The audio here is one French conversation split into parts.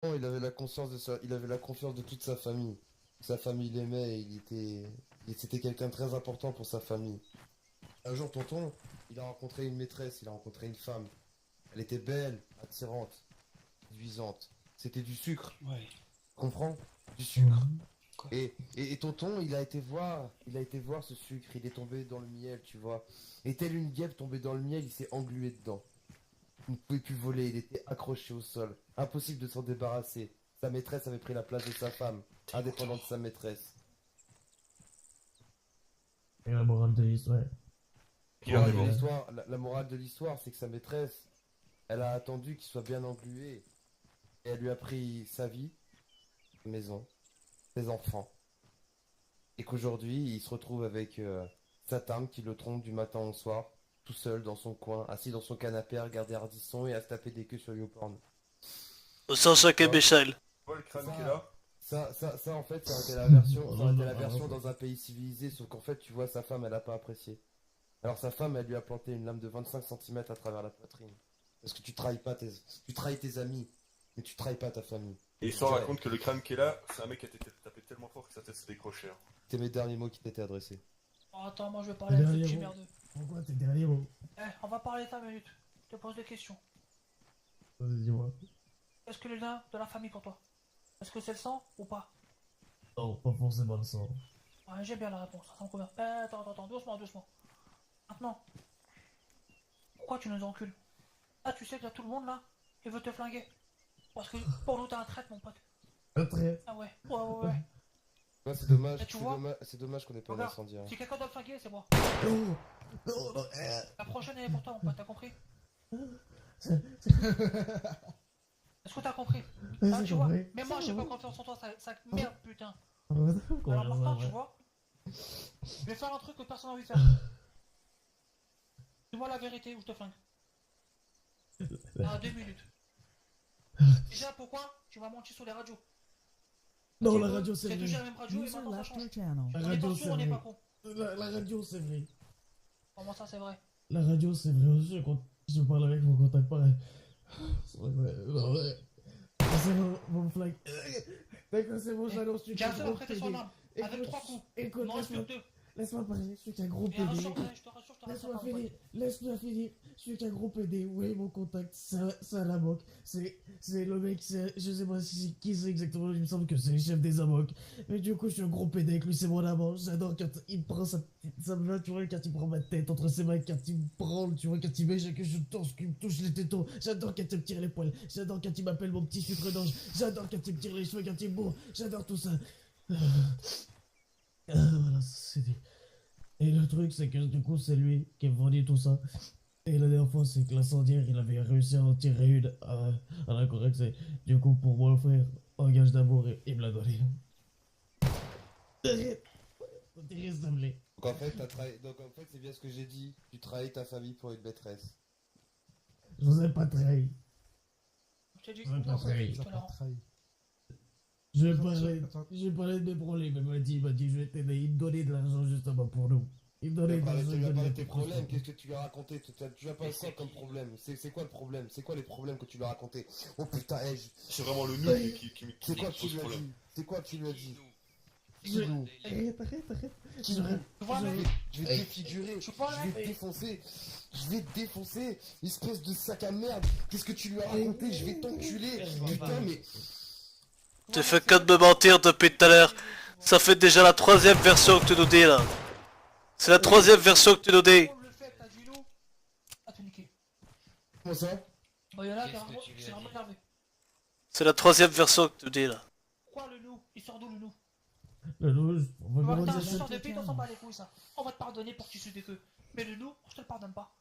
Non, il avait la conscience de il avait la confiance de toute sa famille. Sa famille l'aimait et c'était quelqu'un de très important pour sa famille. Un jour, tonton, il a rencontré une maîtresse, il a rencontré une femme. Elle était belle, attirante, séduisante. C'était du sucre, Ouais. comprends? Du sucre. Mhm. Quoi? Et tonton, il a été voir ce sucre, il est tombé dans le miel, tu vois. Et tel une guêpe tombée dans le miel, il s'est englué dedans. Il ne pouvait plus voler, il était accroché au sol. Impossible de s'en débarrasser. Sa maîtresse avait pris la place de sa femme, Dégoûtant. indépendante de sa maîtresse. Et la morale de l'histoire. La Guillaume est morale de mort. l'histoire, la morale de l'histoire, c'est que sa maîtresse, elle a attendu qu'il soit bien englué. Et elle lui a pris sa vie, sa maison, ses enfants. Et qu'aujourd'hui, il se retrouve avec sa femme qui le trompe du matin au soir, tout seul dans son coin, assis dans son canapé à regarder Ardisson et à se taper des queues sur YouPorn. Au sens chaque Ouais. Michel. Quoi le crâne qui est Ça, là? ça, en fait, ça aurait été la version, ça aurait été la Ah, version dans un pays civilisé, sauf qu'en fait, tu vois, sa femme, elle a pas apprécié. Alors sa femme, elle lui a planté une lame de 25 centimètres à travers la poitrine. Parce que tu trahis tes amis, mais tu trahis pas ta famille. Et il s'en Ouais. raconte que le crâne qui est là, c'est un mec qui a été tapé tellement fort que sa tête s'est décrochée, hein. C'est mes derniers mots qui t'étaient adressés. Oh, attends, moi je vais T'es parler avec ce derrière petit moi. merdeux. Pourquoi t'es derrière moi? Eh, on va parler 5 minutes. Je te pose des questions. Vas-y, dis-moi. Est-ce que le lien de la famille pour toi? Est-ce que c'est le sang ou pas? Non, pas forcément le sang. Ouais, j'ai bien la réponse, ça me convient. Eh, attends, doucement, doucement. Maintenant, pourquoi tu nous encules? Ah, tu sais que là, tout le monde là, il veut te flinguer. Parce que pour nous, t'es un traître, mon pote. Un trait. Ah ouais, ouais. Ouais, c'est dommage, Et tu vois c'est dommage qu'on ait pas un Regarde, incendie. Hein. si quelqu'un doit me flinguer, c'est moi. Non, non, La prochaine, elle est pour toi, mon pote, t'as compris? c'est Est-ce que t'as compris? c'est Ah, tu vois, compris. mais moi, j'ai pas confiance en toi, ça merde, putain. Quoi, Alors ça maintenant, va. tu vois, je vais faire un truc que personne n'a envie de faire. Dis-moi la vérité ou je te flingue. Ah, 2 minutes. Déjà, pourquoi tu m'as menti sur les radios? Non, la radio, c'est C'est vrai. toujours la même radio et User maintenant ça left change. your channel. La On est radio, pas c'est sourd, on n'est vrai. pas con. La radio, c'est vrai. Comment ça, c'est vrai? La radio, c'est vrai aussi. Quand je parle avec mon contact pareil. C'est vrai. Non, ouais. C'est mon flag. D'accord, c'est bon, j'annonce. Tu J'ai un es seul à gros prêter PD. son arme. Avec 3 coups. Écoute, Il m'en reste plus que 2. laisse-moi parler. Je suis qu'un gros Et PD. rassure, Écoute. je te rassure, je te rassure Laisse-moi pas, mon finir, pote. laisse-moi finir. Je suis qu'un gros PD. Oui, mon contact, c'est un Amok. C'est le mec, je sais pas qui c'est exactement, il me semble que c'est le chef des Amok. Mais du coup, je suis un gros PD avec lui, c'est mon amant. J'adore quand il prend ça me va, tu vois, quand il prend ma tête entre ses mains, quand il me prend, tu vois, quand il m'éjecte, que je torse, qu'il me touche les tétons. J'adore quand il me tire les poils. J'adore quand il m'appelle mon petit sucre d'ange. J'adore quand il me tire les cheveux, quand il me bourre. J'adore tout ça. Voilà, c'est dit. Et le truc, c'est que du coup, c'est lui qui a vendu tout ça. Et la dernière fois, c'est que l'incendiaire, il avait réussi à en tirer une à la correcte. C'est du coup, pour moi, l'offrir un gage d'amour, il me l'a donné. Arrête! T'es s'il te plaît. Donc en fait, c'est bien ce que j'ai dit. Tu trahis ta famille pour une maîtresse. Je vous ai pas trahi. Je t'ai dit, Je vais pas non, trahir. je te la rends. J'ai parlé de mes problèmes. Il m'a dit, je vais t'aider. Il me donnait de l'argent justement pour nous. Il me donnait de l'argent. Tu il lui as me parlé donnait de tes des trucs. problèmes, qu'est-ce que tu lui as raconté? Tu lui as parlé de quoi comme problème? C'est quoi le problème? C'est quoi les problèmes que tu lui as raconté? Oh putain, C'est vraiment le nous qui c'est quoi que tu pose lui as problème. dit? C'est quoi que tu lui as dit? Je- Dis-nous. Arrête. Dis-nous. Tu vois, mec, Je vais te défigurer, tu vois, je vais te défoncer, espèce de sac à merde. Qu'est-ce que tu lui as raconté? Je vais t'enculer. Putain, mais Tu fais que de me mentir depuis tout à l'heure. Ça fait déjà la troisième version que tu nous dis là. C'est la troisième version que tu nous dis. on le fait, t'as dit loup. Ah, t'es niqué. comment ça? Bah, y'en a, Qu'est-ce que tu c'est lui as vraiment dit? énervé. C'est la troisième version que tu nous dis là. Quoi, le nous? Il sort d'où, le nous? Le loup, on va Bah, comment t'as dire un ça? chasseur de pays, on s'en bat les couilles, ça. On va te pardonner pour que tu suces des queues. Mais le nous, je te le pardonne pas.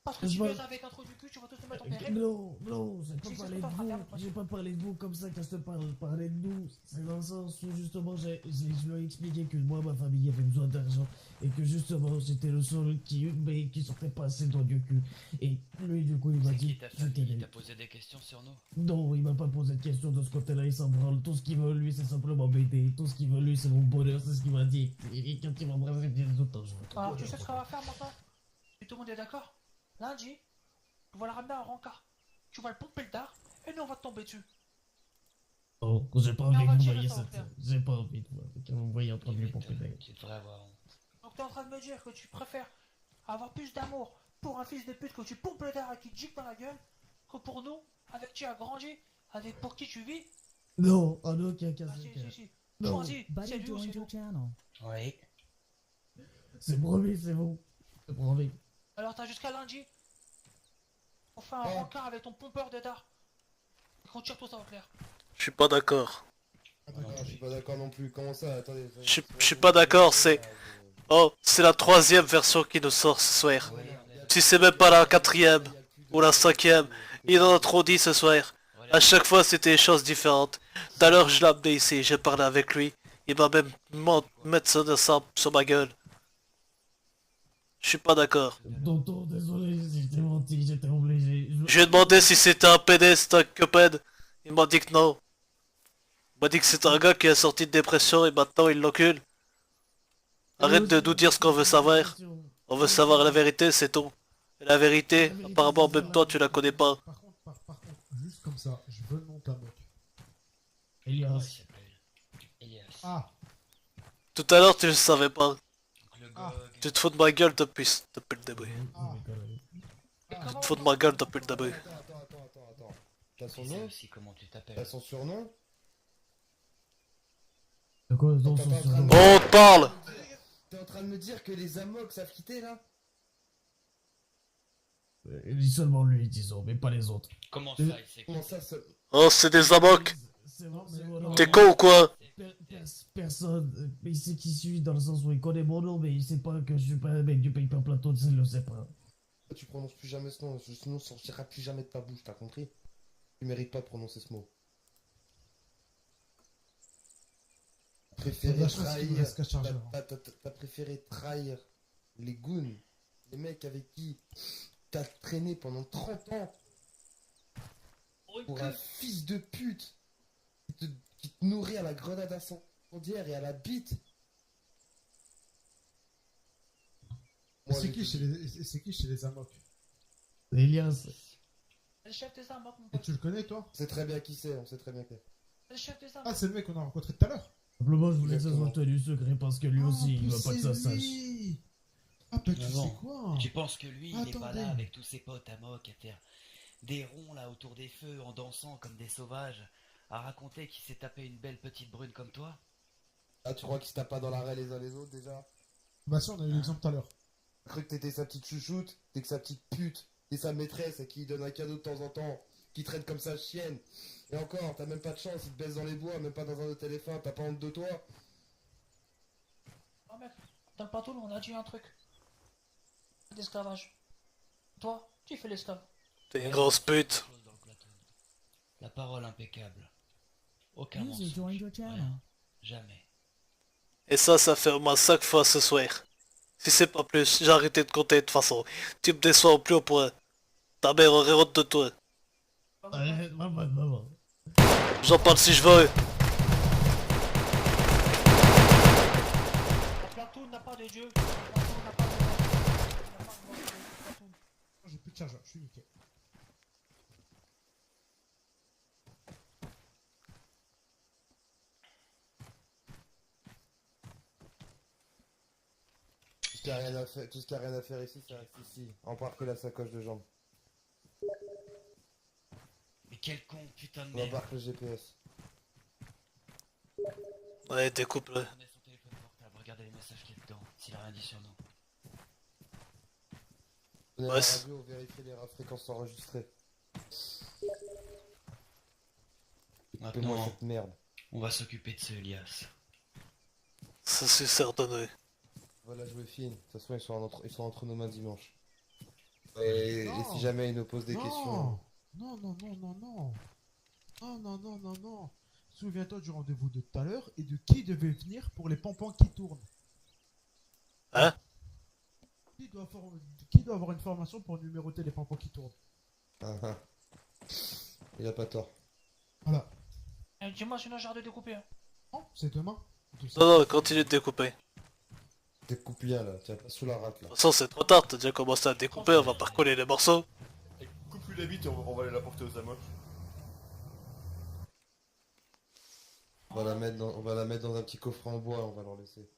Parce que si Je tu vois- es avec un trou du cul, tu vas tous te mettre en péril. Non, j'ai pas Si, c'est parlé ce de que t'es en train de vous. faire, mon pote. J'ai pas parlé de vous comme ça quand je te parlais de nous. C'est dans le sens où justement je lui ai expliqué que moi, ma famille avait besoin d'argent et que justement j'étais le seul qui sortait pas assez le doigt du cul. Et lui, du coup, il m'a C'est dit qui ta je famille? Il t'aide. t'a posé des questions sur nous? Non, il m'a pas posé de questions de ce côté-là, il s'en branle. Tout ce qu'il veut, lui, c'est simplement m'aider. Tout ce qu'il veut, lui, c'est mon bonheur, c'est ce qu'il m'a dit. Et quand il m'embrasse, il me dit tout le temps, je veux ton Alors, tu bonheur. sais ce qu'on va faire maintenant? Et tout le monde est d'accord? Lundi, tu vas la ramener à un rencard. Tu vas le pomper le dard, et nous on va te tomber dessus. Non, j'ai pas envie on que va vous tirer voyez ça, ça. Claire. J'ai pas envie de voir que vous me voyez en train de lui pomper des... Tu devrais avoir honte. Donc t'es en train de me dire que tu préfères avoir plus d'amour pour un fils de pute que tu pompes le dard et qui te gicle dans la gueule que pour nous, avec qui tu as grandi, avec pour qui tu vis? Non, oh non, qui a Ah cassé si, le cœur. si, si. Non. Choisis, c'est lui ou c'est nous. Oui. C'est promis, c'est bon. C'est promis. Alors t'as jusqu'à lundi pour faire un Oh. rencard avec ton pompeur de dard. Et qu'on tire tout ça au clair. Je suis pas d'accord. Non, je suis pas d'accord non plus. Comment ça? Attendez. Je suis pas d'accord, c'est... Oh, c'est la 3e version qui nous sort ce soir. Oui, on est... Si c'est même pas la 4e ou la 5e, il en a trop dit ce soir. À chaque fois c'était des choses différentes. Tout à l'heure je l'ai amené ici, j'ai parlé avec lui. Il m'a même mettre ça sur ma gueule. Je suis pas d'accord. Tonton, désolé, j'étais menti, j'étais obligé. Je lui ai demandé si c'était un PD, c'était un cuphead. Il m'a dit que non. Il m'a dit que c'était un gars qui est sorti de dépression et maintenant il l'encule. Arrête de nous dire ce qu'on veut savoir. On veut savoir la vérité, c'est tout. Et la vérité, apparemment même toi tu la connais pas. Par contre, juste comme ça, je veux le nom de la moque. Comment il Elias. s'appelle Elias. Ah, Tout à l'heure tu le savais pas. Donc le Ah. GOG. Tu te fous de ma gueule depuis le début. ah, Et ah. comment Tu te fous de ma gueule depuis le début. Attends. T'as son Tu sais nom? aussi comment tu T'as t'appelles. son surnom? De quoi, non, T'es son en train de- surnom. On te parle. T'es en train de me dire que les Amok savent quitter là? Dis seulement lui, disons, mais pas les autres. Comment ça, il sait Comment ça se... Oh, c'est des amocs. C'est bon, c'est bon. T'es con ou quoi? Personne, il sait qui je suis dans le sens où il connaît mon nom, mais il sait pas que je suis pas un mec du Paper Plateau, il le sait pas. Tu prononces plus jamais ce nom, ce nom sortira plus jamais de ta bouche, t'as compris? Tu mérites pas de prononcer ce mot. C'est de Préféré la chance qu'il nous trahir... reste qu'à charger. T'as préféré trahir les goons, les mecs avec qui t'as traîné pendant 30 ans pour un fils de pute qui te nourrit à la grenade incendiaire et à la bite. Moi, C'est je qui te chez dis- les Amok? C'est Elias. C'est le chef des armes, mon Et pote. tu le connais toi? On sait très bien qui c'est, on sait très bien qui c'est. C'est le chef des armes. Ah, c'est le mec qu'on a rencontré tout à l'heure. Simplement, je voulais que ça soit Exactement. tenu secret parce que lui Ah, en aussi, il plus, veut pas que c'est ça sache. lui. Ah, bah tu Mais sais bon, quoi? Tu penses que lui, il est pas Attendez. là avec tous ses potes à moque à faire des ronds là autour des feux en dansant comme des sauvages, à raconter qu'il s'est tapé une belle petite brune comme toi? Ah, tu crois qu'ils se tapent pas dans l'arrêt les uns les autres déjà? Bah ça, on a eu l'exemple tout à l'heure. T'as cru que t'étais sa petite chouchoute, t'es que sa petite pute, t'es sa maîtresse à qui il donne un cadeau de temps en temps, qui traite comme sa chienne. Et encore, t'as même pas de chance, il te baisse dans les bois, même pas dans un hôtel F1, t'as pas honte de toi? Oh mec, dans le patoul, on a dit un truc. D'esclavage. Toi, tu fais l'esclave. T'es une grosse pute. Chose dans le plateau. La parole impeccable. Aucun User mensonge. joined your channel. Rien. Jamais. Et ça fait au moins 5 fois ce soir. Si c'est pas plus, j'ai arrêté de compter de toute façon. Tu me déçois au plus haut point. Ta mère aurait honte de toi. Arrête, maman. J'en parle si je veux. La platoon n'a pas de dieu. La platoon n'a pas de dieu. Il n'y a pas de mort de platoon. J'ai plus de chargeur, je suis niqué. Tout ce qu'il y a rien à faire, tout ce qu'il y a rien à faire ici, ça reste ici. En part que la sacoche de jambes. Mais quel con, putain de On va merde. voir que le GPS. Ouais, découpe-le. Prenez son téléphone portable, regardez les messages qu'il y a dedans, s'il a rien dit sur nous. Prenez Ouais, la c'est- radio, vérifiez les fréquences enregistrées. Fais-moi Maintenant, cette merde. on va s'occuper de ce Elias. Ça c'est certain. Voilà, jouer fine. De toute façon, ils sont entre nos mains dimanche. Et Non. si jamais ils nous posent des questions. Non, non, non, non, non. Non, non, non, non, non. Souviens-toi du rendez-vous de tout à l'heure et de qui devait venir pour les pompons qui tournent. Hein? Qui doit avoir une formation pour numéroter les pompons qui tournent? Ah, ah. Il a pas tort. Voilà. Eh, dis-moi sinon j'ai hâte de découper. Hein. Non, c'est demain. Non, non, continue de découper. Découpe bien là, tu vas pas sous la rate là. De toute façon, c'est trop tard, t'as déjà commencé à découper, on va pas recoller les morceaux. Et coupe-lui la bite et on va aller la porter aux Amok. On va la mettre dans un petit coffret en bois, on va leur laisser.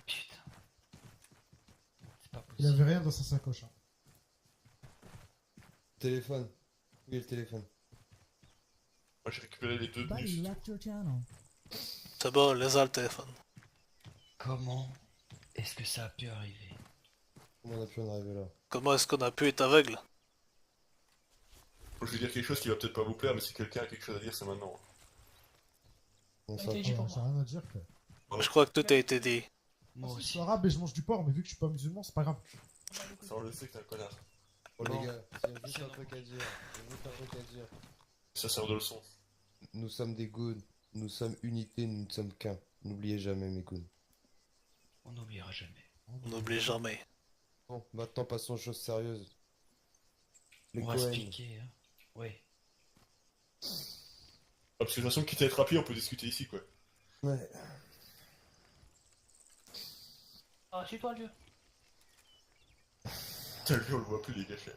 Putain. C'est pas Il possible. avait rien dans sa sacoche. Hein. Téléphone. Où est le téléphone? Moi j'ai récupéré les deux Buddy bus. left your channel. C'est bon, les a le téléphone. Comment est-ce que ça a pu arriver? Comment on a pu en arriver là? Comment est-ce qu'on a pu être aveugle? Je vais dire quelque chose qui va peut-être pas vous plaire, mais si quelqu'un a quelque chose à dire, c'est maintenant. On Ça a s'en été dit Oh, pour j'ai moi. rien à dire, frère. Je crois que tout a été dit. Moi Je aussi. suis arabe et je mange du porc, mais vu que je suis pas musulman, c'est pas grave. Ça on le sait que t'es un connard. Bon Bon. les gars, il y a juste un truc à dire. Il y a juste un truc à dire. Ça sert de leçon. Nous sommes des goons. Nous sommes unité, nous ne sommes qu'un. N'oubliez jamais mes goons. On n'oubliera jamais. On n'oublie jamais. Bon, maintenant passons aux choses sérieuses. Les On va se Cohen. piquer, hein. Ouais. Ah, parce que de toute façon, quitte à être rapide, on peut discuter ici, quoi. Ouais. Ah, c'est toi le vieux. Putain, lui, on le voit plus, les gars, cher.